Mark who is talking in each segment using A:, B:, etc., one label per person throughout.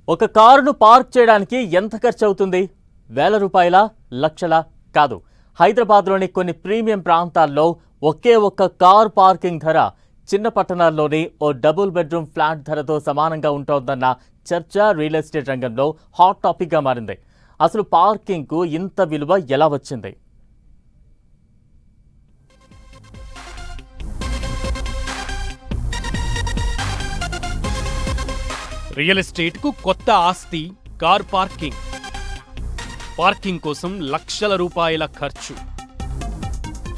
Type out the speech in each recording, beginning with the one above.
A: ఒక కారును పార్క్ చేయడానికి ఎంత ఖర్చు అవుతుంది? వేల రూపాయల, లక్షల? కాదు. హైదరాబాద్లోని కొన్ని ప్రీమియం ప్రాంతాల్లో ఒకే ఒక్క కార్ పార్కింగ్ ధర చిన్న పట్టణాల్లోని ఓ డబుల్ బెడ్రూమ్ ఫ్లాట్ ధరతో సమానంగా ఉంటోందన్న చర్చ రియల్ ఎస్టేట్ రంగంలో హాట్ టాపిక్గా మారింది. అసలు పార్కింగ్కు ఇంత విలువ ఎలా వచ్చింది?
B: రియల్ ఎస్టేట్కు కొత్త ఆస్తి కార్ పార్కింగ్. పార్కింగ్ కోసం లక్షల రూపాయల ఖర్చు.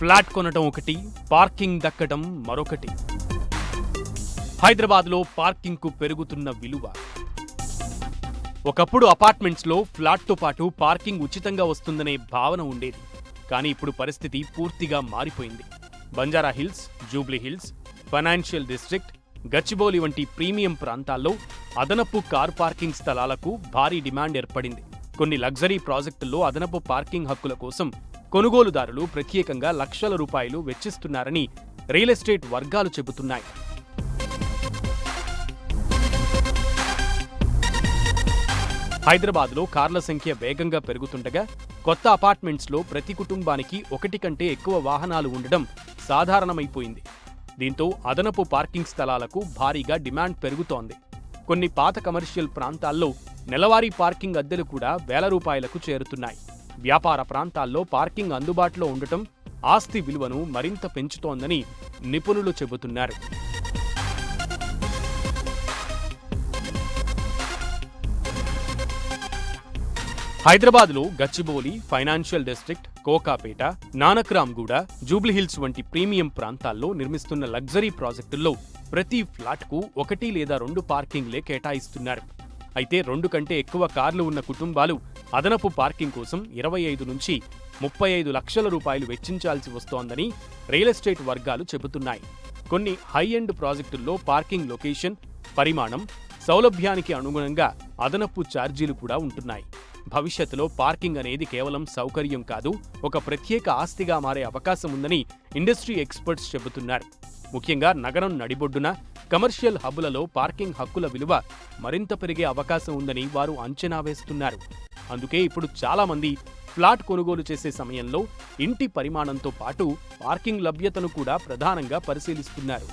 B: ఫ్లాట్ కొనటం ఒకటి, పార్కింగ్ దక్కటం మరొకటి. హైదరాబాద్లో పార్కింగ్కు పెరుగుతున్న విలువ. ఒకప్పుడు అపార్ట్మెంట్స్లో ఫ్లాట్తో పాటు పార్కింగ్ ఉచితంగా వస్తుందనే భావన ఉండేది. కానీ ఇప్పుడు పరిస్థితి పూర్తిగా మారిపోయింది. Banjara hills, Jubilee hills, financial district, Gachibowli వంటి ప్రీమియం ప్రాంతాల్లో అదనపు కార్ పార్కింగ్ స్థలాలకు భారీ డిమాండ్ ఏర్పడింది. కొన్ని లగ్జరీ ప్రాజెక్టుల్లో అదనపు పార్కింగ్ హక్కుల కోసం కొనుగోలుదారులు ప్రత్యేకంగా లక్షల రూపాయలు వెచ్చిస్తున్నారని రియల్ ఎస్టేట్ వర్గాలు చెబుతున్నాయి. హైదరాబాద్లో కార్ల సంఖ్య వేగంగా పెరుగుతుండగా కొత్త అపార్ట్మెంట్స్లో ప్రతి కుటుంబానికి ఒకటి కంటే ఎక్కువ వాహనాలు ఉండడం సాధారణమైపోయింది. దీంతో అదనపు పార్కింగ్ స్థలాలకు భారీగా డిమాండ్ పెరుగుతోంది. కొన్ని పాత కమర్షియల్ ప్రాంతాల్లో నెలవారీ పార్కింగ్ అద్దెలు కూడా వేల రూపాయలకు చేరుతున్నాయి. వ్యాపార ప్రాంతాల్లో పార్కింగ్ అందుబాటులో ఉండటం ఆస్తి విలువను మరింత పెంచుతోందని నిపుణులు చెబుతున్నారు. హైదరాబాద్లో గచ్చిబౌలి, ఫైనాన్షియల్ డిస్ట్రిక్ట్, కోకాపేట, నానక్రామ్గూడ, జూబ్లీహిల్స్ వంటి ప్రీమియం ప్రాంతాల్లో నిర్మిస్తున్న లగ్జరీ ప్రాజెక్టుల్లో ప్రతి ఫ్లాట్కు ఒకటి లేదా రెండు పార్కింగ్లే కేటాయిస్తున్నారు. అయితే 2 కంటే ఎక్కువ కార్లు ఉన్న కుటుంబాలు అదనపు పార్కింగ్ కోసం 25 నుంచి 35 లక్షల రూపాయలు వెచ్చించాల్సి వస్తోందని రియల్ ఎస్టేట్ వర్గాలు చెబుతున్నాయి. కొన్ని హై ఎండ్ ప్రాజెక్టుల్లో పార్కింగ్ లొకేషన్, పరిమాణం, సౌలభ్యానికి అనుగుణంగా అదనపు ఛార్జీలు కూడా ఉంటున్నాయి. భవిష్యత్తులో పార్కింగ్ అనేది కేవలం సౌకర్యం కాదు, ఒక ప్రత్యేక ఆస్తిగా మారే అవకాశం ఉందని ఇండస్ట్రీ ఎక్స్పర్ట్స్ చెబుతున్నారు. ముఖ్యంగా నగరం నడిబొడ్డున కమర్షియల్ హబ్బులలో పార్కింగ్ హక్కుల విలువ మరింత పెరిగే అవకాశం ఉందని వారు అంచనా వేస్తున్నారు. అందుకే ఇప్పుడు చాలా మంది ఫ్లాట్ కొనుగోలు చేసే సమయంలో ఇంటి పరిమాణంతో పాటు పార్కింగ్ లభ్యతను కూడా ప్రధానంగా పరిశీలిస్తున్నారు.